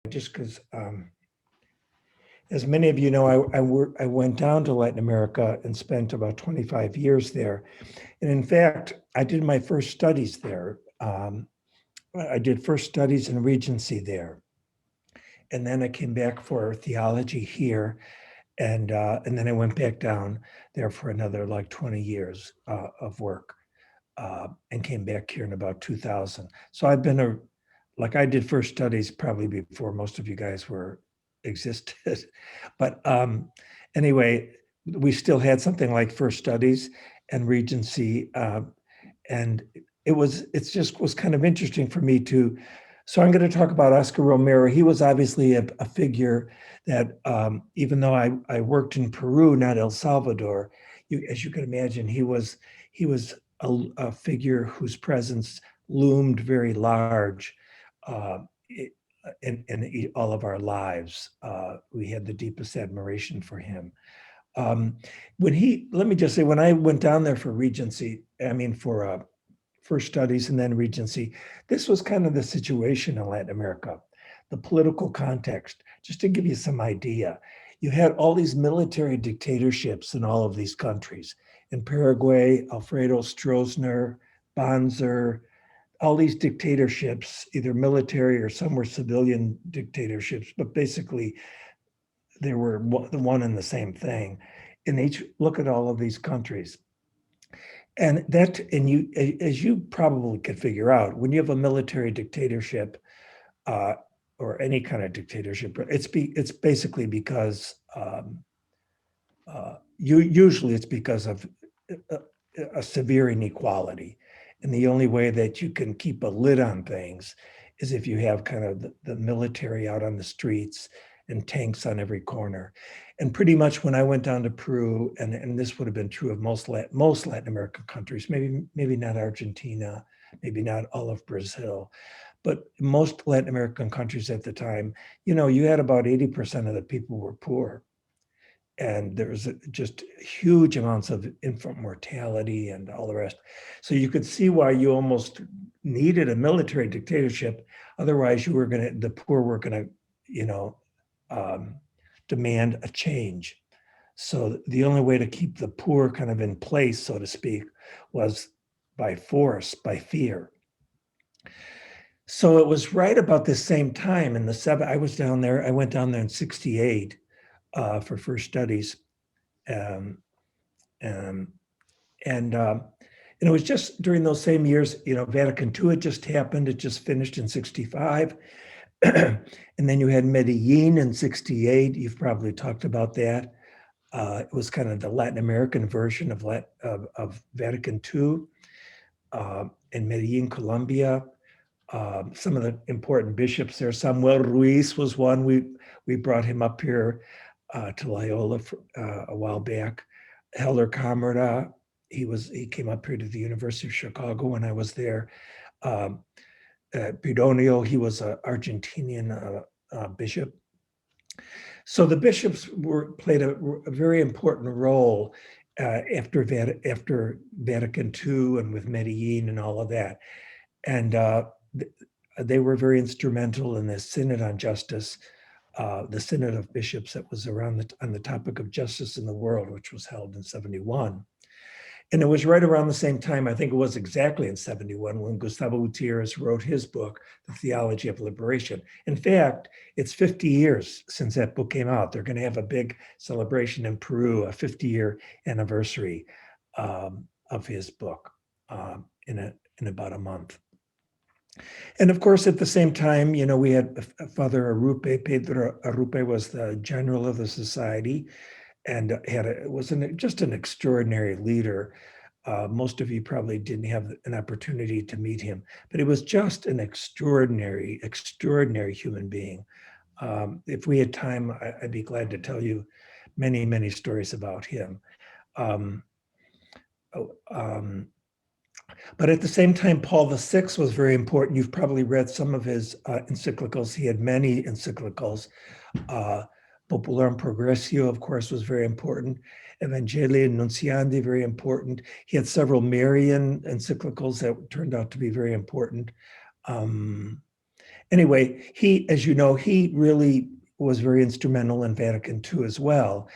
just because, as many of you know, I went down to Latin America and spent about 25 years there. And in fact, I did my first studies there. I did first studies in Regency there. And then I came back for theology here. And then I went back down there for another like 20 years of work and came back here in about 2000. So I've been like I did first studies probably before most of you guys were existed. But anyway, we still had something like first studies and Regency. And it's just was kind of interesting for me to, so I'm going to talk about Oscar Romero. He was obviously a figure that even though I worked in Peru, not El Salvador, as you can imagine, he was a figure whose presence loomed very large in all of our lives. We had the deepest admiration for him. Let me just say, when I went down there for Regency, I mean, for first studies and then Regency, this was kind of the situation in Latin America, the political context. Just to give you some idea, you had all these military dictatorships in all of these countries. In Paraguay, Alfredo Stroessner, Banzer, all these dictatorships, either military or some were civilian dictatorships, but basically they were one and the same thing. And each look at all of these countries. And you, as you probably could figure out, when you have a military dictatorship or any kind of dictatorship, it's basically because usually it's because of a severe inequality. And the only way that you can keep a lid on things is if you have kind of the military out on the streets and tanks on every corner. And pretty much when I went down to Peru, and this would have been true of most Latin American countries, maybe not Argentina, maybe not all of Brazil, but most Latin American countries at the time, you had about 80% of the people were poor. And there was just huge amounts of infant mortality and all the rest. So you could see why you almost needed a military dictatorship. Otherwise, the poor were gonna, demand a change. So the only way to keep the poor kind of in place, so to speak, was by force, by fear. So it was right about the same time in I went down there in 68 for first studies. And it was just during those same years, Vatican II had just happened. It just finished in 65. And then you had Medellin in 68. You've probably talked about that. It was kind of the Latin American version of Vatican II. In Medellin, Colombia, some of the important bishops there. Samuel Ruiz was one. We brought him up here to Loyola a while back. Helder Camarda, he came up here to the University of Chicago when I was there. Pidonio, he was an Argentinian bishop. So the bishops played a very important role after Vatican II and with Medellin and all of that. And they were very instrumental in the Synod on Justice, the Synod of Bishops that was on the topic of justice in the world, which was held in 71. And it was right around the same time, I think it was exactly in 71, when Gustavo Gutierrez wrote his book, The Theology of Liberation. In fact, it's 50 years since that book came out. They're going to have a big celebration in Peru, a 50-year anniversary of his book in about a month. And of course, at the same time, we had Father Arrupe. Pedro Arrupe was the general of the society and was just an extraordinary leader. Most of you probably didn't have an opportunity to meet him, but he was just an extraordinary, extraordinary human being. If we had time, I'd be glad to tell you many, many stories about him. But at the same time, Paul VI was very important. You've probably read some of his encyclicals. He had many encyclicals. Popularum Progressio, of course, was very important. Evangelii Nunciandi, very important. He had several Marian encyclicals that turned out to be very important. And Anyway, he, as you know, he really was very instrumental in Vatican II as well.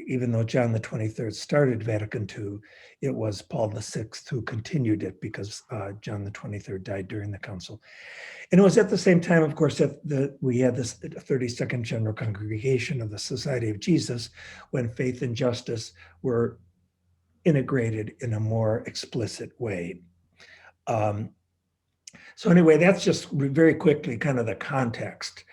Even though John the 23rd started Vatican II, it was Paul VI who continued it because John the 23rd died during the council. And it was at the same time, of course, that we had this 32nd General Congregation of the Society of Jesus, when faith and justice were integrated in a more explicit way. So anyway, that's just very quickly kind of the context.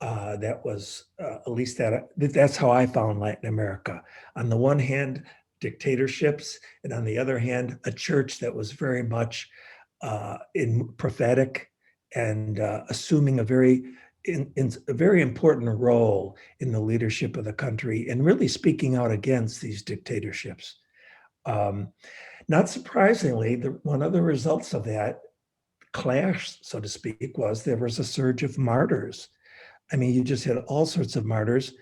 That was at least that's how I found Latin America. On the one hand, dictatorships, and on the other hand, a church that was very much in prophetic and assuming a in a very important role in the leadership of the country and really speaking out against these dictatorships. Not surprisingly, one of the results of that clash, so to speak, was there was a surge of martyrs. I mean, you just had all sorts of martyrs.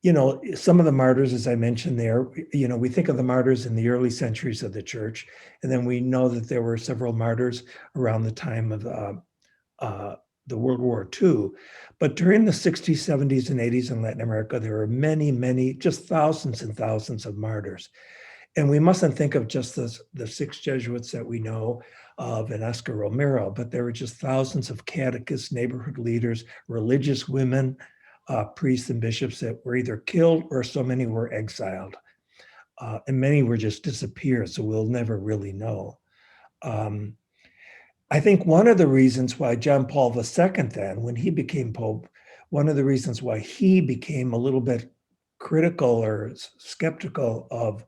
You know, some of the martyrs, as I mentioned there, you know, we think of the martyrs in the early centuries of the church, and then we know that there were several martyrs around the time of the World War II. But during the 60s, 70s, and 80s in Latin America, there were many, many, just thousands and thousands of martyrs. And we mustn't think of just the 6 Jesuits that we know of and Oscar Romero, but there were just thousands of catechists, neighborhood leaders, religious women, priests and bishops that were either killed or so many were exiled. And many were just disappeared, so we'll never really know. I think one of the reasons why John Paul II then, when he became Pope, one of the reasons why he became a little bit critical or skeptical of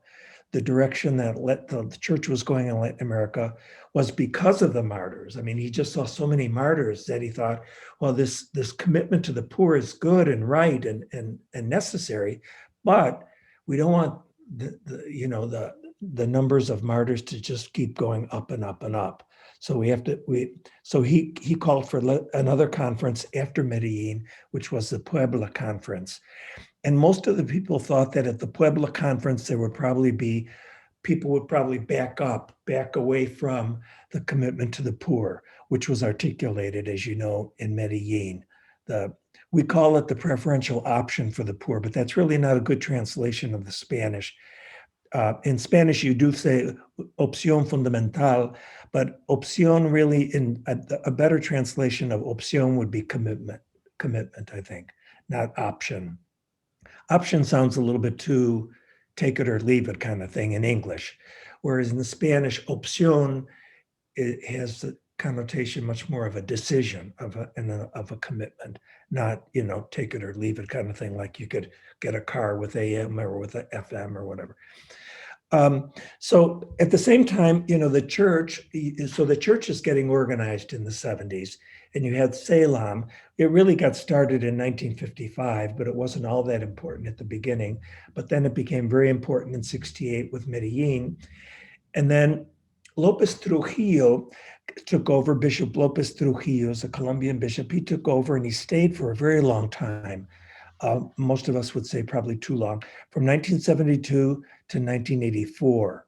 the direction that the church was going in Latin America was because of the martyrs. I mean, he just saw so many martyrs that he thought, well, this commitment to the poor is good and right and necessary, but we don't want the numbers of martyrs to just keep going up and up and up. So he called for another conference after Medellin, which was the Puebla Conference. And most of the people thought that at the Puebla Conference, people would probably back away from the commitment to the poor, which was articulated, as you know, in Medellin. We call it the preferential option for the poor, but that's really not a good translation of the Spanish. In Spanish, you do say opción fundamental, but opción really, in a better translation of opción would be commitment, I think, not option. Option sounds a little bit too take it or leave it kind of thing in English, whereas in the Spanish, opción, it has the connotation much more of a decision, of a commitment, not, take it or leave it kind of thing, like you could get a car with AM or with a FM or whatever. So at the same time, the church is getting organized in the 70s, and you had Salem. It really got started in 1955, but it wasn't all that important at the beginning. But then it became very important in 68 with Medellin. And then López Trujillo took over. Bishop López Trujillo is a Colombian bishop. He took over and he stayed for a very long time. Most of us would say probably too long, from 1972 to 1984.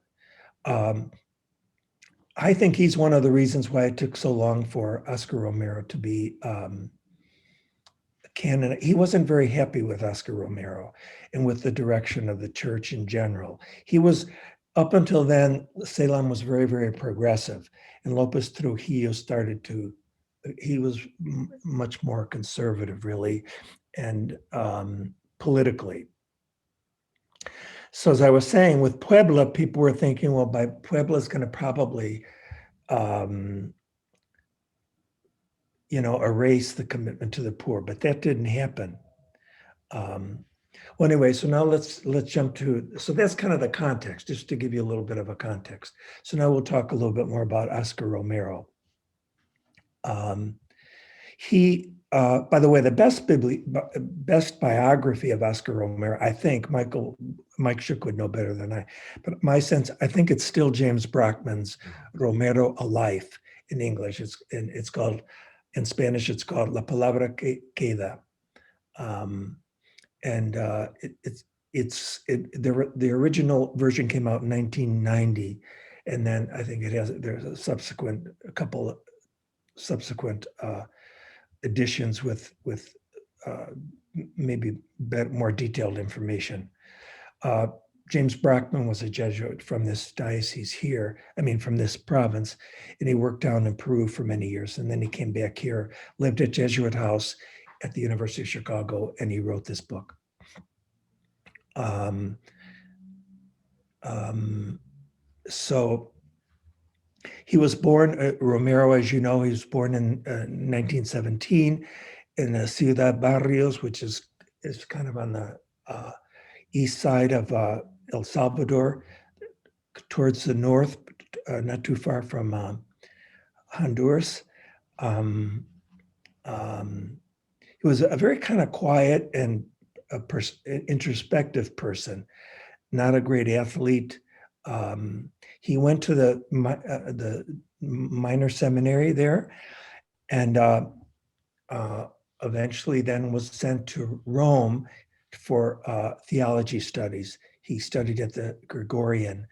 I think he's one of the reasons why it took so long for Oscar Romero to be canon. He wasn't very happy with Oscar Romero and with the direction of the church in general. He was, up until then, Salem was very, very progressive, and López Trujillo he was much more conservative, really, and politically. So as I was saying, with Puebla, people were thinking, well, by Puebla is going to probably, erase the commitment to the poor, but that didn't happen. Well, anyway, so now let's jump to, so that's kind of the context, just to give you a little bit of a context. So now we'll talk a little bit more about Oscar Romero. By the way, the best biography of Oscar Romero, I think, Mike Shook would know better than I, but my sense, I think it's still James Brockman's Romero, A Life in English. It's called, in Spanish, it's called La Palabra que Queda. The original version came out in 1990, and then I think there's a subsequent couple subsequent editions with maybe more detailed information. James Brockman was a Jesuit from this diocese here, from this province, and he worked down in Peru for many years. And then he came back here, lived at Jesuit House at the University of Chicago, and he wrote this book. So he was born, Romero, as you know, he was born in 1917 in Ciudad Barrios, which is kind of on the east side of El Salvador, towards the north, not too far from Honduras. He was a very kind of quiet and introspective person, not a great athlete. He went to the minor seminary there, and eventually then was sent to Rome for theology studies. He studied at the Gregorian,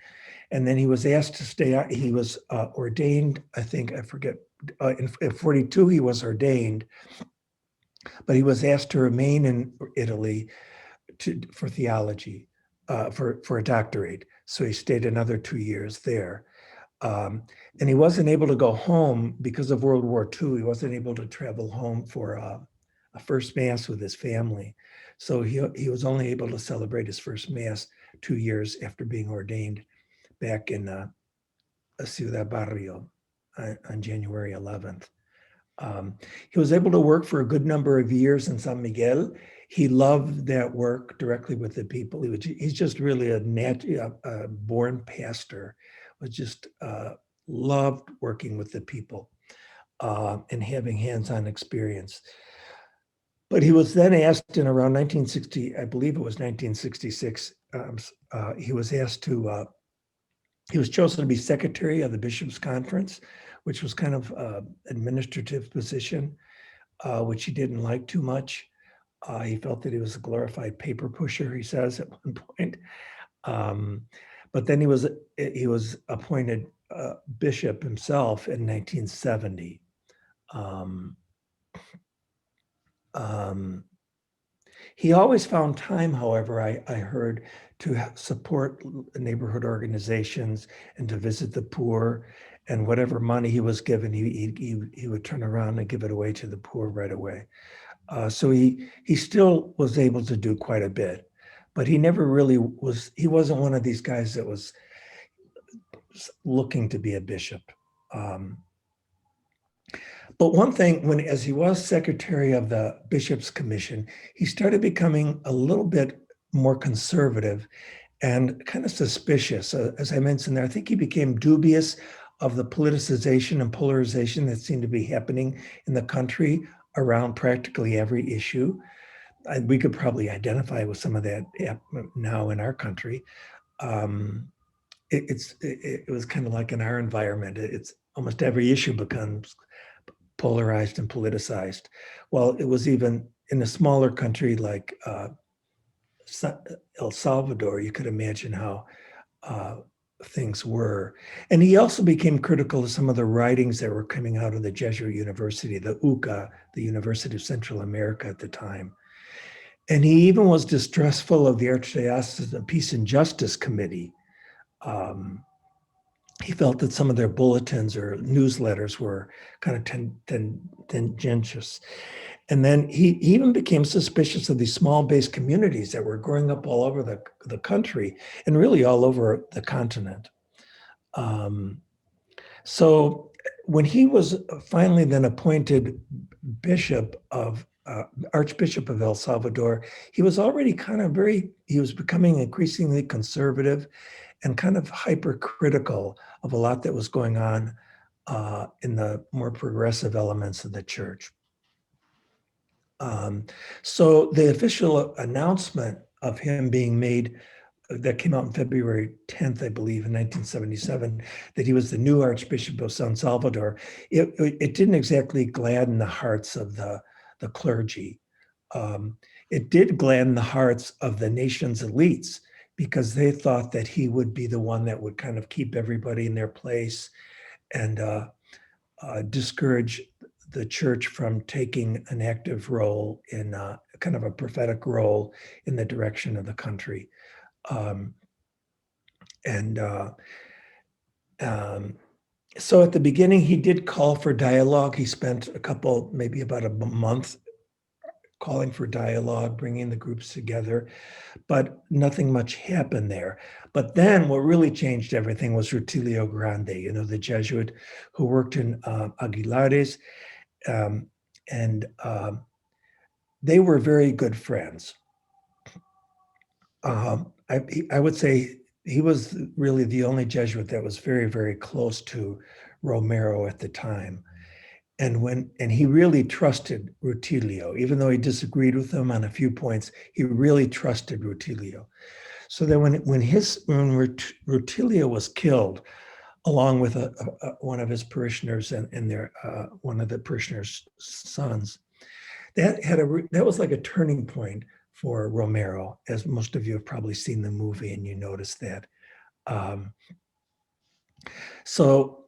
and then he was asked to stay. He was ordained, I forget, in 42 he was ordained, but he was asked to remain in Italy for theology, for a doctorate. So he stayed another 2 years there. And he wasn't able to go home because of World War II. He wasn't able to travel home for a first Mass with his family. So he was only able to celebrate his first Mass 2 years after being ordained back in Ciudad Barrio on January 11th. He was able to work for a good number of years in San Miguel. He loved that work directly with the people. He's just really a born pastor. Was just loved working with the people and having hands-on experience. But he was then asked in around 1960, I believe it was 1966, he was asked to, he was chosen to be secretary of the Bishops' Conference, which was kind of administrative position, which he didn't like too much. He felt that he was a glorified paper pusher, he says at one point. But then he was appointed bishop himself in 1970. He always found time, however, I heard, to support neighborhood organizations and to visit the poor, and whatever money he was given, he would turn around and give it away to the poor right away. So he still was able to do quite a bit, but he never really he wasn't one of these guys that was looking to be a bishop. But one thing, as he was secretary of the Bishops' Commission, he started becoming a little bit more conservative and kind of suspicious. As I mentioned there, I think he became dubious of the politicization and polarization that seemed to be happening in the country around practically every issue. We could probably identify with some of that now in our country. It was kind of like in our environment. It's almost every issue becomes polarized and politicized. Well, it was even in a smaller country like El Salvador, you could imagine how things were. And he also became critical of some of the writings that were coming out of the Jesuit University, the UCA, the University of Central America at the time. And he even was distrustful of the Archdiocesan Peace and Justice Committee. He felt that some of their bulletins or newsletters were kind of tendentious. And then he even became suspicious of these small-based communities that were growing up all over the country and really all over the continent. So when he was finally then appointed Archbishop of El Salvador, he was already he was becoming increasingly conservative and kind of hypercritical of a lot that was going on in the more progressive elements of the church. So the official announcement of him being made, that came out on February 10th, I believe, in 1977, that he was the new Archbishop of San Salvador, it didn't exactly gladden the hearts of the clergy. It did gladden the hearts of the nation's elites, because they thought that he would be the one that would kind of keep everybody in their place and discourage the church from taking an active role in kind of a prophetic role in the direction of the country. Um, and so at the beginning, he did call for dialogue. He spent maybe about a month calling for dialogue, bringing the groups together, but nothing much happened there. But then what really changed everything was Rutilio Grande, the Jesuit who worked in Aguilares, and they were very good friends. I would say he was really the only Jesuit that was very, very close to Romero at the time. And he really trusted Rutilio, even though he disagreed with him on a few points, he really trusted Rutilio. So that when Rutilio was killed, along with one of his parishioners and one of the parishioners' sons, that was like a turning point for Romero, as most of you have probably seen the movie and you noticed that.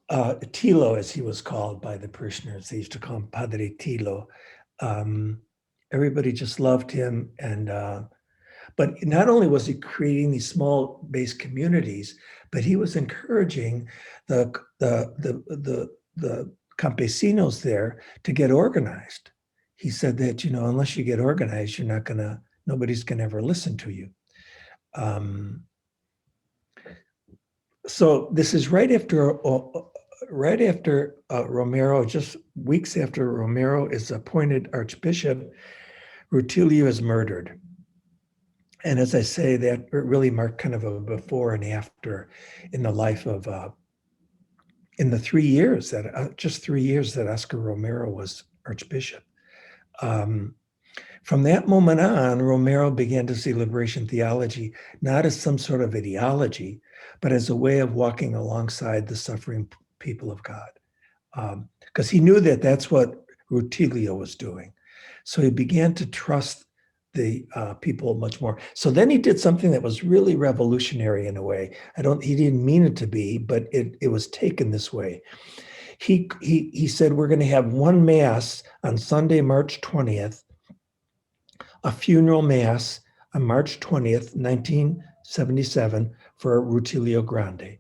Tilo, as he was called by the parishioners, they used to call him Padre Tilo. Everybody just loved him, but not only was he creating these small base communities, but he was encouraging the campesinos there to get organized. He said that, unless you get organized, nobody's gonna ever listen to you. So this is right after Romero, just weeks after Romero is appointed archbishop, Rutilio is murdered. And as I say, that really marked kind of a before and after in the life of, in the 3 years just 3 years that Oscar Romero was archbishop. From that moment on, Romero began to see liberation theology not as some sort of ideology, but as a way of walking alongside the suffering people of God. Because he knew that that's what Rutilio was doing. So he began to trust the people much more. So then he did something that was really revolutionary in a way. He didn't mean it to be, but it was taken this way. He said, we're going to have one mass on Sunday, March 20th, a funeral mass on March 20th, 1977 for Rutilio Grande.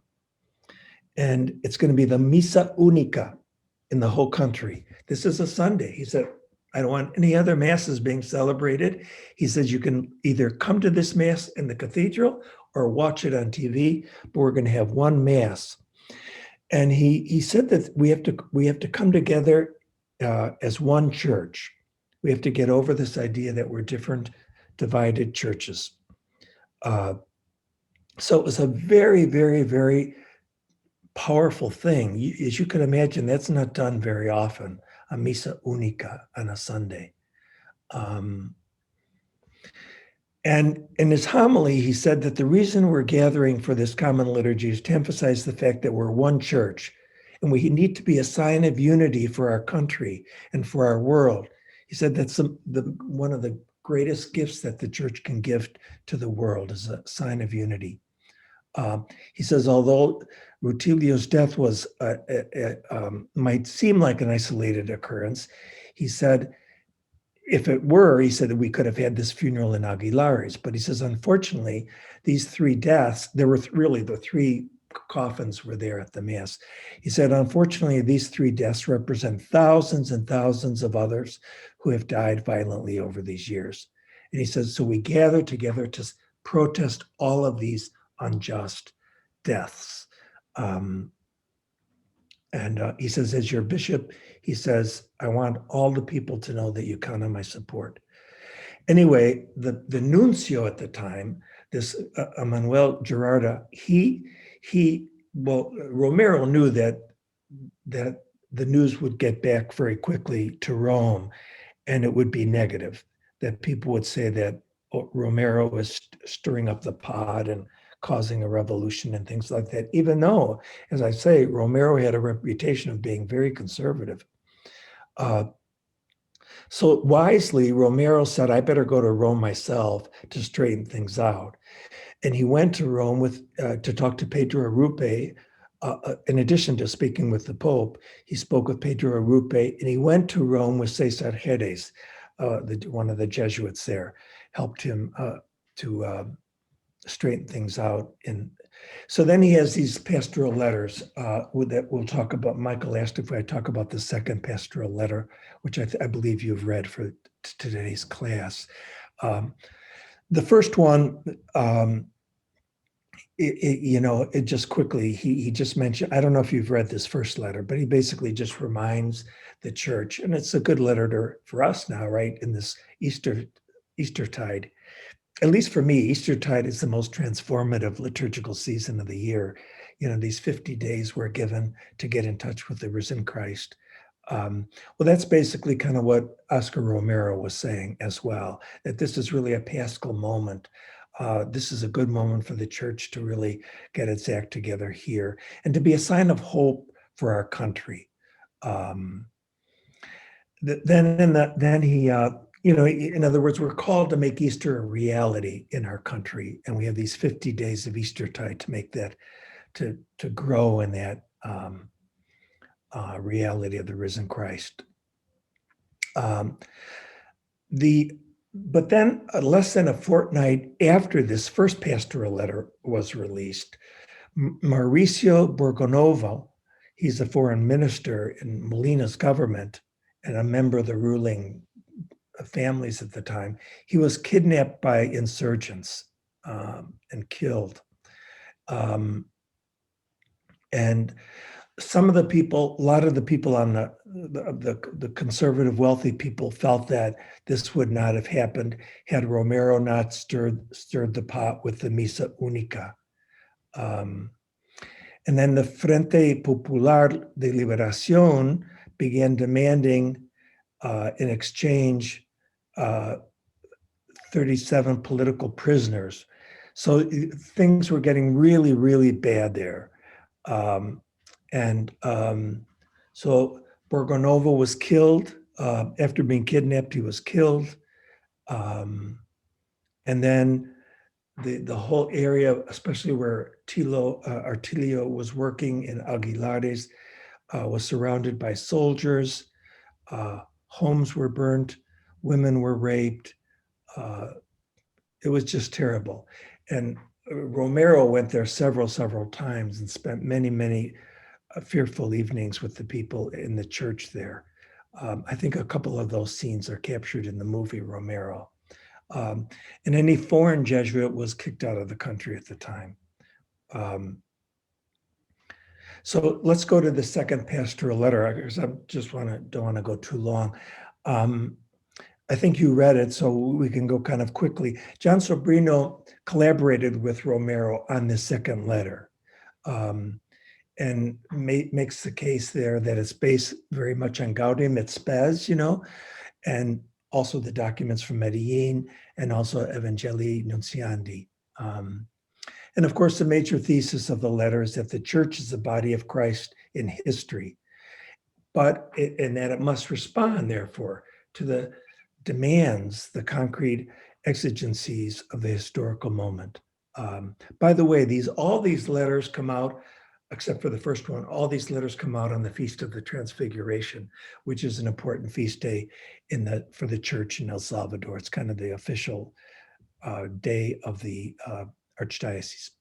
And it's going to be the Misa Única in the whole country. This is a Sunday. He said, I don't want any other masses being celebrated. He says, you can either come to this mass in the cathedral or watch it on TV, but we're going to have one mass. And he said that we have to come together as one church. We have to get over this idea that we're different, divided churches. So it was a very, very, very powerful thing. As you can imagine, that's not done very often, a Misa Única on a Sunday. And in his homily, he said that the reason we're gathering for this common liturgy is to emphasize the fact that we're one church, and we need to be a sign of unity for our country and for our world. He said that's one of the greatest gifts that the church can give to the world is a sign of unity. He says, although Rutilio's death might seem like an isolated occurrence, he said, if it were, he said that we could have had this funeral in Aguilares. But he says, unfortunately, these 3 deaths, there were really the 3 coffins were there at the mass. He said, unfortunately, these 3 deaths represent thousands and thousands of others who have died violently over these years. And he says, so we gather together to protest all of these unjust deaths. He says, as your bishop, he says, I want all the people to know that you count on my support. Anyway, the nuncio at the time, this Manuel Gerarda, Romero knew that the news would get back very quickly to Rome, and it would be negative, that people would say that Romero was stirring up the pot and causing a revolution and things like that, even though, as I say, Romero had a reputation of being very conservative. So wisely, Romero said, I better go to Rome myself to straighten things out. And he went to Rome to talk to Pedro Arrupe, in addition to speaking with the Pope, he spoke with Pedro Arrupe, and he went to Rome with Cesar Jerez, one of the Jesuits there, helped him to straighten things out. And so then he has these pastoral letters that we'll talk about. Michael asked if I talk about the second pastoral letter, which I believe you've read for today's class. The first one, it just quickly, he just mentioned, I don't know if you've read this first letter, but he basically just reminds the church, and it's a good letter for us now, right, in this Eastertide. At least for me, Eastertide is the most transformative liturgical season of the year. These 50 days we're given to get in touch with the risen Christ. Well, that's basically kind of what Oscar Romero was saying as well, that this is really a Paschal moment. This is a good moment for the church to really get its act together here and to be a sign of hope for our country. Then he, in other words, we're called to make Easter a reality in our country, and we have these 50 days of Eastertide to make that, to grow in that reality of the risen Christ. But then less than a fortnight after this first pastoral letter was released, Mauricio Borgonovo, he's a foreign minister in Molina's government and a member of the ruling families at the time, he was kidnapped by insurgents and killed. And some of the people, a lot of the people on the conservative, wealthy people felt that this would not have happened had Romero not stirred the pot with the Misa Única. And then the Frente Popular de Liberación began demanding in exchange 37 political prisoners. So things were getting really, really bad there. So Borgonovo was killed. After being kidnapped, he was killed. And then the whole area, especially where Artilio was working in Aguilares, was surrounded by soldiers. Homes were burnt, women were raped. It was just terrible. And Romero went there several times and spent many fearful evenings with the people in the church there. I think a couple of those scenes are captured in the movie Romero. And any foreign Jesuit was kicked out of the country at the time. So let's go to the second pastoral letter, because I just don't want to go too long. I think you read it, so we can go kind of quickly. John Sobrino collaborated with Romero on the second letter, and makes the case there that it's based very much on Gaudium et Spes, and also the documents from Medellin, and also Evangelii Nuntiandi. And of course, the major thesis of the letter is that the church is the body of Christ in history, and that it must respond, therefore, to the demands, the concrete exigencies of the historical moment. By the way, all these letters come out, except for the first one, all these letters come out on the Feast of the Transfiguration, which is an important feast day for the church in El Salvador. It's kind of the official day of the archdiocese,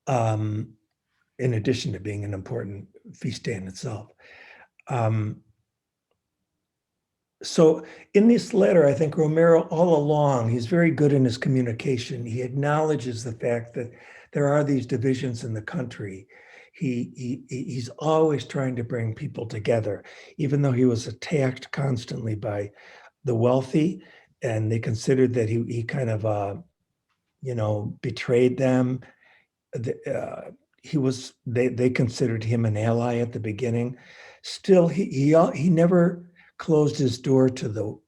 in addition to being an important feast day in itself. So in this letter, I think Romero all along, he's very good in his communication. He acknowledges the fact that there are these divisions in the country. He's always trying to bring people together, even though he was attacked constantly by the wealthy, and they considered that he kind of, betrayed them. They considered him an ally at the beginning. Still, he never closed his door to the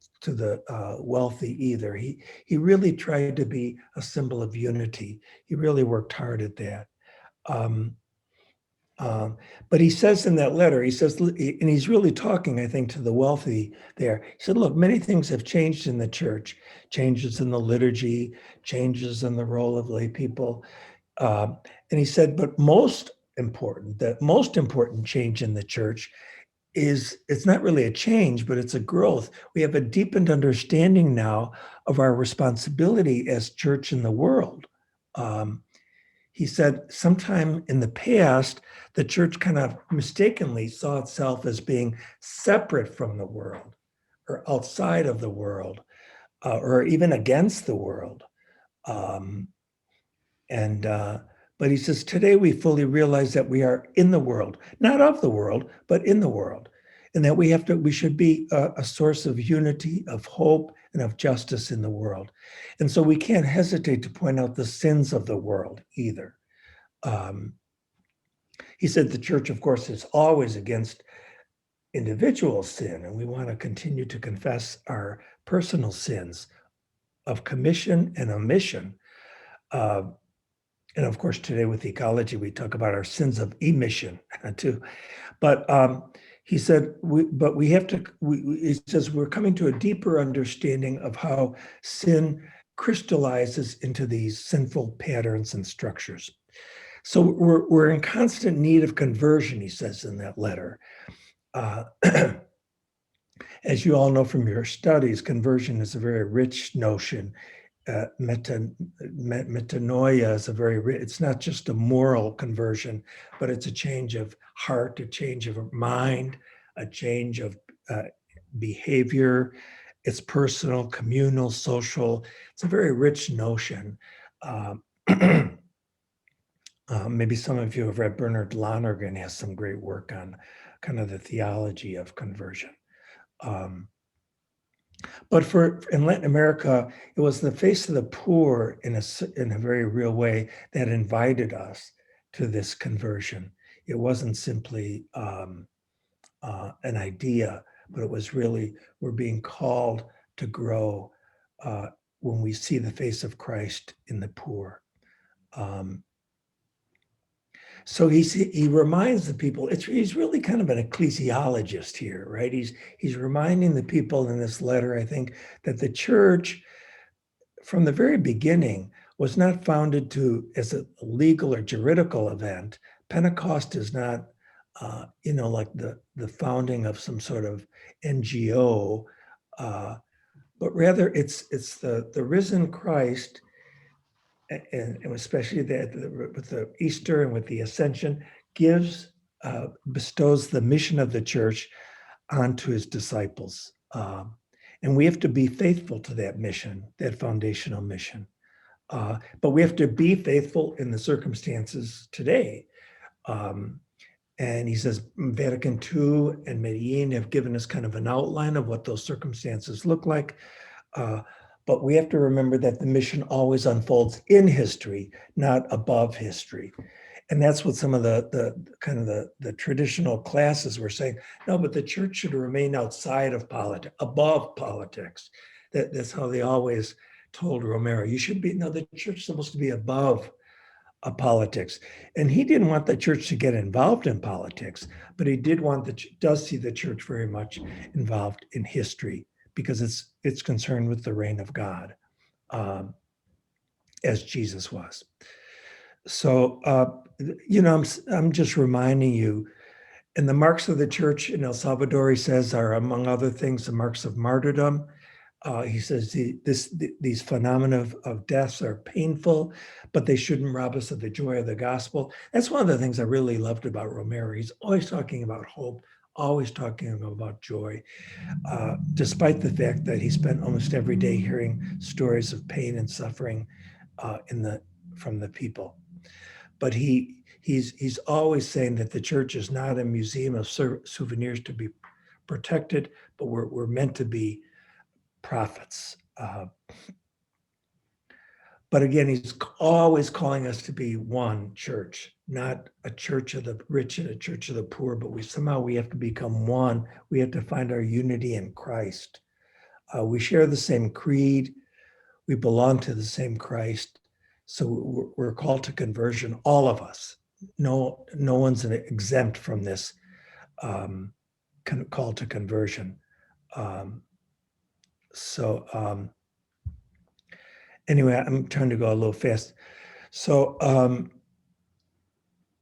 wealthy either. He really tried to be a symbol of unity. He really worked hard at that. But he says in that letter, and he's really talking, I think, to the wealthy there. He said, look, many things have changed in the church, changes in the liturgy, changes in the role of lay people. And And he said, but the most important change in the church is it's not really a change, but it's a growth. We have a deepened understanding now of our responsibility as church in the world. He said sometime in the past, the church kind of mistakenly saw itself as being separate from the world or outside of the world or even against the world. Um, and but he says, today we fully realize that we are in the world, not of the world, but in the world. And that we should be a source of unity, of hope, and of justice in the world. And so we can't hesitate to point out the sins of the world either. He said the church, of course, is always against individual sin, and we want to continue to confess our personal sins of commission and omission. And of course, today with ecology, we talk about our sins of emission too. But he said, he says, we're coming to a deeper understanding of how sin crystallizes into these sinful patterns and structures. So we're in constant need of conversion, he says in that letter. As you all know from your studies, conversion is a very rich notion. Metanoia is it's not just a moral conversion, but it's a change of heart, a change of mind, a change of behavior. It's personal, communal, social. It's a very rich notion. Maybe some of you have read Bernard Lonergan, has some great work on kind of the theology of conversion. But in Latin America, it was the face of the poor in a very real way that invited us to this conversion. It wasn't simply an idea, but it was really, we're being called to grow when we see the face of Christ in the poor. So he reminds the people, he's really kind of an ecclesiologist here, right? He's reminding the people in this letter, I think, that the church from the very beginning was not founded as a legal or juridical event. Pentecost is not, like the founding of some sort of NGO, but rather it's the risen Christ, and especially with the Easter and with the Ascension, bestows the mission of the church onto his disciples. And we have to be faithful to that mission, that foundational mission. But we have to be faithful in the circumstances today. And he says Vatican II and Medellin have given us kind of an outline of what those circumstances look like. But we have to remember that the mission always unfolds in history, not above history. And that's what some of the traditional classes were saying. No, but the church should remain outside of politics, above politics. That's how they always told Romero. The church is supposed to be above politics. And he didn't want the church to get involved in politics, but he does see the church very much involved in history, because it's concerned with the reign of God, as Jesus was. So, I'm just reminding you, and the marks of the church in El Salvador, he says, are, among other things, the marks of martyrdom. He says these phenomena of deaths are painful, but they shouldn't rob us of the joy of the gospel. That's one of the things I really loved about Romero. He's always talking about hope, always talking about joy, despite the fact that he spent almost every day hearing stories of pain and suffering from the people. But he's always saying that the church is not a museum of souvenirs to be protected, but we're meant to be prophets. But again, he's always calling us to be one church, not a church of the rich and a church of the poor, but we have to become one. We have to find our unity in Christ. We share the same creed. We belong to the same Christ. So we're called to conversion, all of us. No one's exempt from this call to conversion. Anyway, I'm trying to go a little fast. So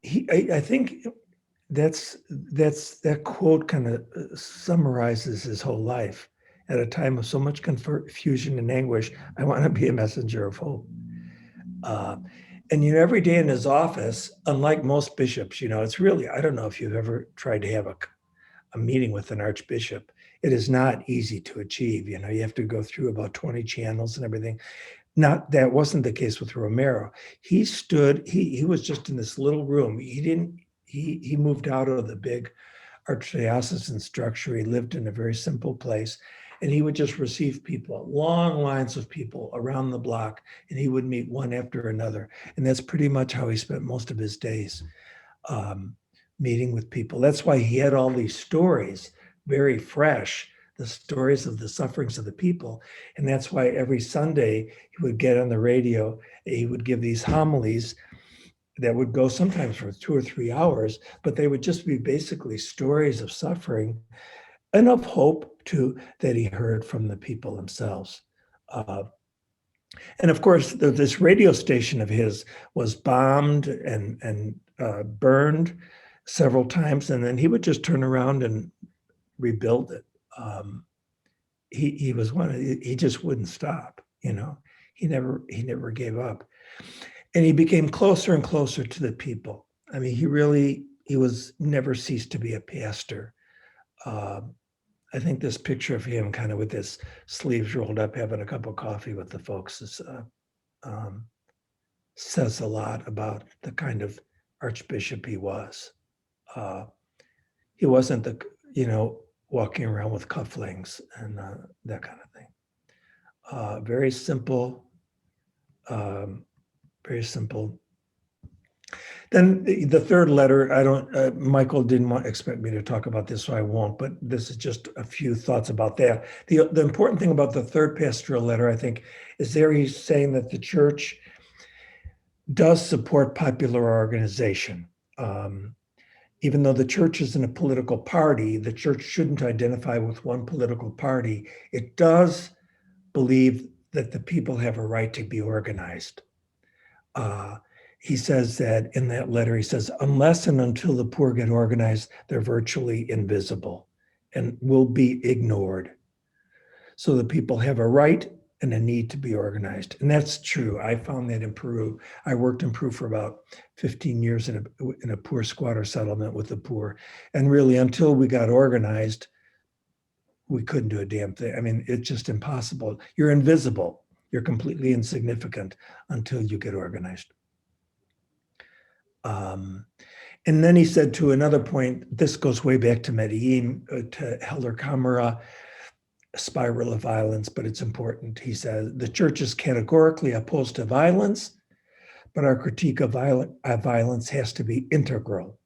I think that quote kind of summarizes his whole life. At a time of so much confusion and anguish, I want to be a messenger of hope. Uh, and every day in his office, unlike most bishops, it's really, I don't know if you've ever tried to have a meeting with an archbishop. It is not easy to achieve. You have to go through about 20 channels and everything. That wasn't the case with Romero. He was just in this little room. He moved out of the big archdiocesan structure. He lived in a very simple place, and he would just receive people, long lines of people around the block, and he would meet one after another. And that's pretty much how he spent most of his days, meeting with people. That's why he had all these stories, very fresh, the stories of the sufferings of the people. And that's why every Sunday he would get on the radio, he would give these homilies that would go sometimes for 2 or 3 hours, but they would just be basically stories of suffering and of hope too that he heard from the people themselves. And of course, this radio station of his was bombed and burned several times, and then he would just turn around and rebuild it. He was he just wouldn't stop. He never gave up. And he became closer and closer to the people. I mean, he was never ceased to be a pastor. I think this picture of him kind of with his sleeves rolled up, having a cup of coffee with the folks says a lot about the kind of archbishop he was. He wasn't walking around with cufflinks and that kind of thing. Very simple, very simple. Then the third letter, Michael didn't expect me to talk about this, so I won't, but this is just a few thoughts about that. The important thing about the third pastoral letter, I think, is there he's saying that the church does support popular organization. Even though the church isn't a political party, the church shouldn't identify with one political party. It does believe that the people have a right to be organized. He says that in that letter, he says, unless and until the poor get organized, they're virtually invisible and will be ignored. So the people have a right and a need to be organized. And that's true. I found that in Peru. I worked in Peru for about 15 years in a poor squatter settlement with the poor. And really, until we got organized, we couldn't do a damn thing. I mean, it's just impossible. You're invisible. You're completely insignificant until you get organized. And then he said to another point, this goes way back to Medellin, to Helder Camara, spiral of violence, but it's important. He says, the church is categorically opposed to violence, but our critique of violence has to be integral.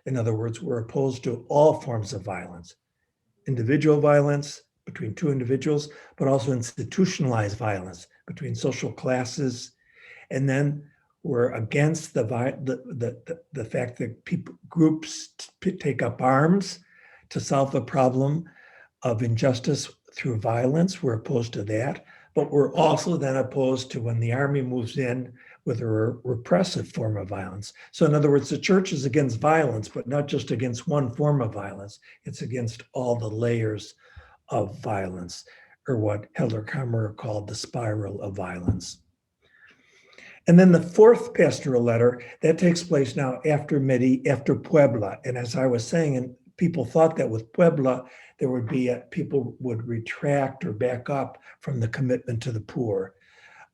In other words, we're opposed to all forms of violence, individual violence between two individuals, but also institutionalized violence between social classes. And then we're against the fact that groups take up arms to solve the problem of injustice through violence. We're opposed to that, but we're also then opposed to when the army moves in with a repressive form of violence. So in other words, the church is against violence, but not just against one form of violence. It's against all the layers of violence, or what Helder Camara called the spiral of violence. And then the fourth pastoral letter, that takes place now after Puebla. And as I was saying, and people thought that with Puebla, there would be people would retract or back up from the commitment to the poor.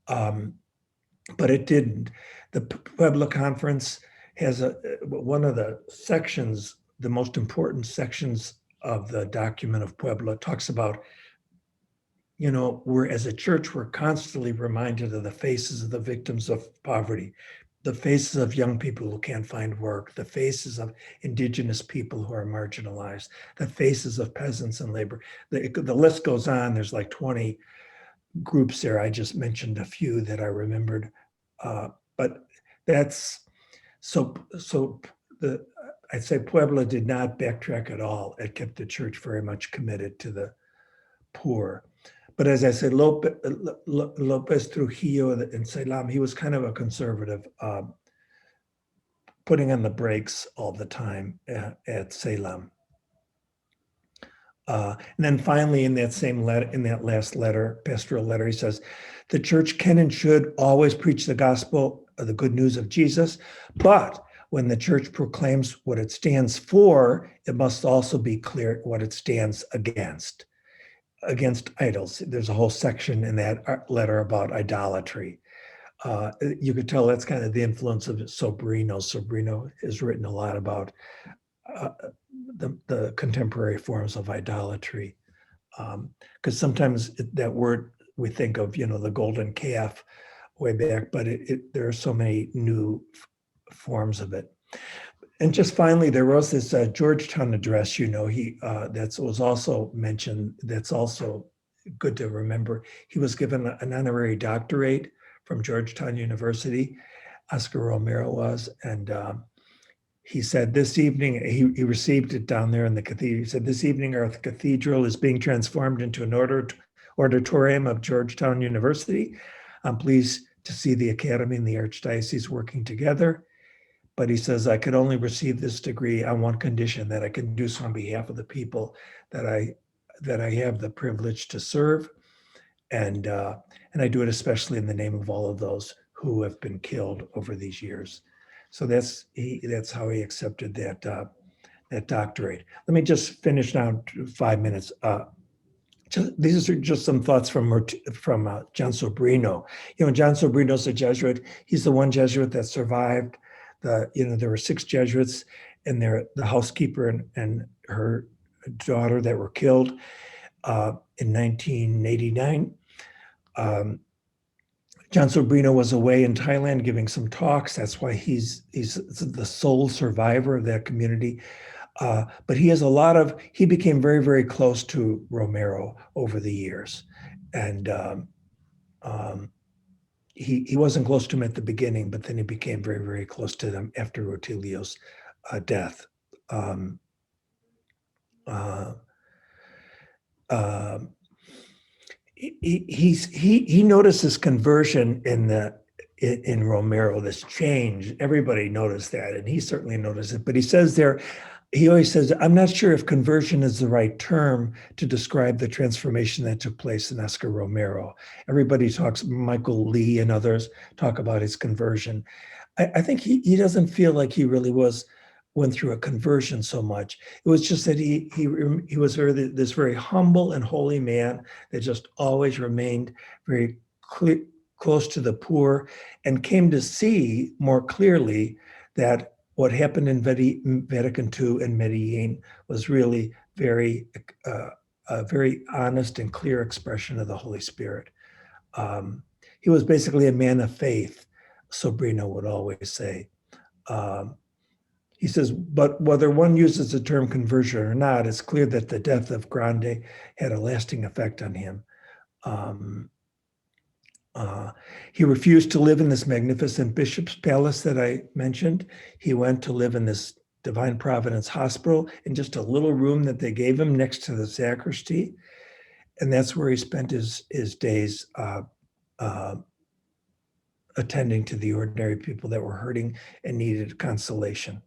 But it didn't. The Puebla Conference has one of the sections, the most important sections of the document of Puebla, talks about, we're, as a church, we're constantly reminded of the faces of the victims of poverty, the faces of young people who can't find work, the faces of indigenous people who are marginalized, the faces of peasants and labor. The list goes on. There's like 20 groups there. I just mentioned a few that I remembered. But that's, I'd say Puebla did not backtrack at all. It kept the church very much committed to the poor. But as I said, Lopez Trujillo in Ceylon, he was kind of a conservative putting on the brakes all the time at Salem. And then finally, in that same letter, in that last letter, pastoral letter, he says, the church can and should always preach the gospel, the good news of Jesus, but when the church proclaims what it stands for, it must also be clear what it stands against idols. There's a whole section in that letter about idolatry. You could tell that's kind of the influence of Sobrino. Sobrino has written a lot about the contemporary forms of idolatry. Because sometimes that word we think of, the golden calf way back, but there are so many new forms of it. And just finally, there was this Georgetown address, he that was also mentioned. That's also good to remember. He was given an honorary doctorate from Georgetown University. Oscar Romero was, and he said this evening, he received it down there in the cathedral. He said, this evening our cathedral is being transformed into an auditorium of Georgetown University. I'm pleased to see the academy and the archdiocese working together. But he says, I could only receive this degree on one condition, that I can do so on behalf of the people that I have the privilege to serve. And I do it especially in the name of all of those who have been killed over these years. So that's how he accepted that doctorate. Let me just finish now 5 minutes. These are just some thoughts from John Sobrino. John Sobrino's a Jesuit. He's the one Jesuit that survived. There were 6 Jesuits, and the housekeeper and her daughter that were killed in 1989. John Sobrino was away in Thailand giving some talks. That's why he's the sole survivor of that community. But he became very, very close to Romero over the years. And he wasn't close to him at the beginning, but then he became very, very close to them after Rutilio's death. He noticed this conversion in Romero, this change. Everybody noticed that, and he certainly noticed it. But he always says, I'm not sure if conversion is the right term to describe the transformation that took place in Oscar Romero. Everybody talks, Michael Lee and others talk about his conversion. I think he doesn't feel like he really went through a conversion so much. It was just that he was this very humble and holy man that just always remained very close to the poor, and came to see more clearly that what happened in Vatican II and Medellin was really a very honest and clear expression of the Holy Spirit. He was basically a man of faith, Sobrino would always say. He says, but whether one uses the term conversion or not, it's clear that the death of Grande had a lasting effect on him. He refused to live in this magnificent bishop's palace that I mentioned. He went to live in this Divine Providence Hospital in just a little room that they gave him next to the sacristy. And that's where he spent his days attending to the ordinary people that were hurting and needed consolation.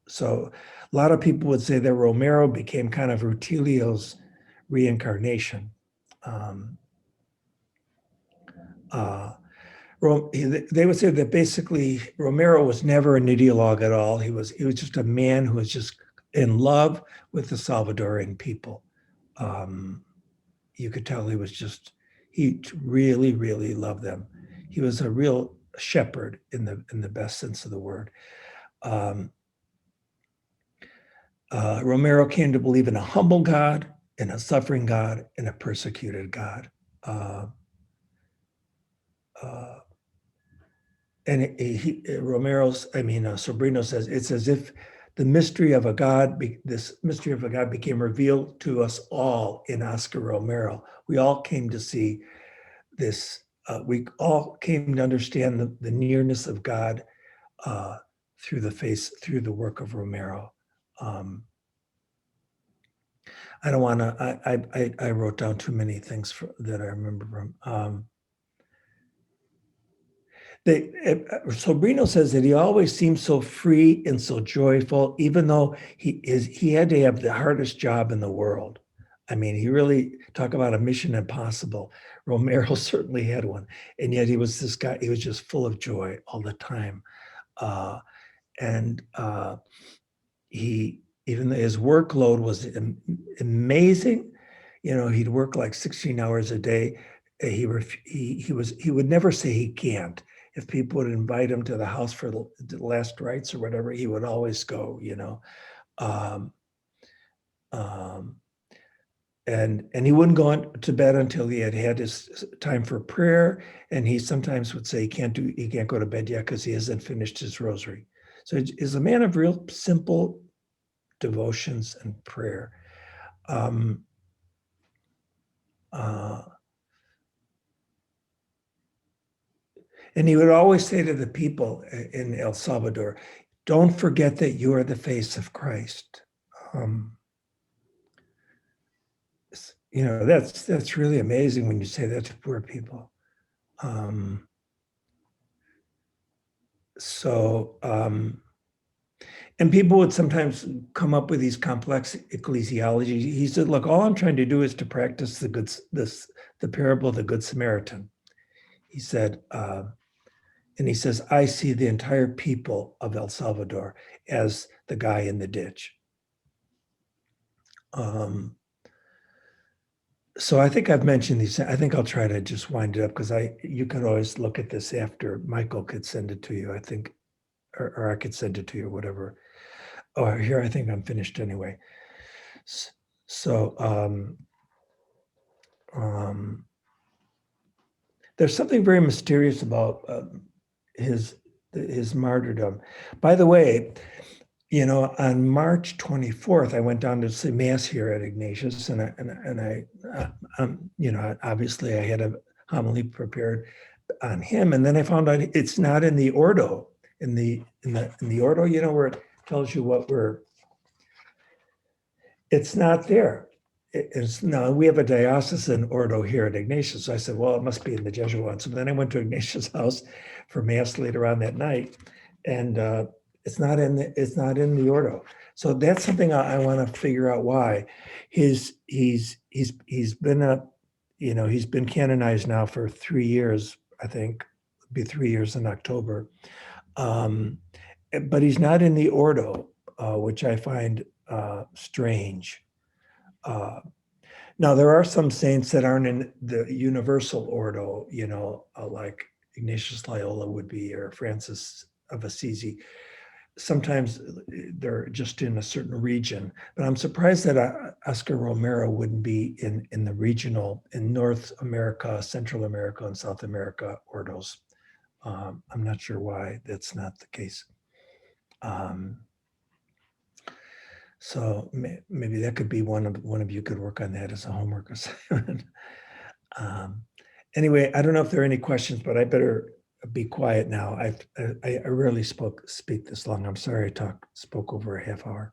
So a lot of people would say that Romero became kind of Rutilio's reincarnation. They would say that basically Romero was never an ideologue at all. He was just a man who was just in love with the Salvadoran people. You could tell he really, really loved them. He was a real shepherd in the best sense of the word. Romero came to believe in a humble God, in a suffering God, and a persecuted God. And Sobrino says, it's as if this mystery of a God became revealed to us all in Oscar Romero. We all came to see this. We all came to understand the nearness of God through the work of Romero. I don't want to. I wrote down too many things that I remember from. Sobrino says that he always seems so free and so joyful, even though he had to have the hardest job in the world. I mean, he really talk about a mission impossible. Romero certainly had one, and yet he was this guy. He was just full of joy all the time, and he even though his workload was amazing. You know, he'd work like 16 hours a day. He would never say he can't. If people would invite him to the house for the last rites or whatever, he would always go, you know. Um, um, and he wouldn't go to bed until he had had his time for prayer. And he sometimes would say he can't go to bed yet because he hasn't finished his rosary. So he's a man of real simple devotions and prayer. Um, uh, and he would always say to the people in El Salvador, don't forget that you are the face of Christ. You know, that's really amazing when you say that to poor people. And people would sometimes come up with these complex ecclesiologies. He said, look, all I'm trying to do is to practice the parable of the Good Samaritan. He said, and he says, I see the entire people of El Salvador as the guy in the ditch. So I think I've mentioned these. I think I'll try to just wind it up because you could always look at this after. Michael could send it to you, I think, or I could send it to you, whatever. Oh, here, I think I'm finished anyway. So there's something very mysterious about his martyrdom. By the way, you know, on March 24th, I went down to see Mass here at Ignatius, and I you know, obviously I had a homily prepared on him, and then I found out it's not in the Ordo, in the Ordo, you know, where it tells you what it's not there. It's no, we have a diocesan Ordo here at Ignatius. So I said, well, it must be in the Jesuit one. So then I went to Ignatius' house for Mass later on that night, and it's not in the Ordo. So that's something I want to figure out why. He's been he's been canonized now for 3 years, I think. It'll be 3 years in October. But he's not in the Ordo, which I find strange. Now, there are some saints that aren't in the universal Ordo, you know, like Ignatius Loyola would be, or Francis of Assisi. Sometimes they're just in a certain region, but I'm surprised that Oscar Romero wouldn't be in the regional, in North America, Central America, and South America Ordos. I'm not sure why that's not the case. So maybe that could be one of you could work on that as a homework assignment. Anyway, I don't know if there are any questions, but I better be quiet now. I rarely speak this long. I'm sorry I spoke over a half hour.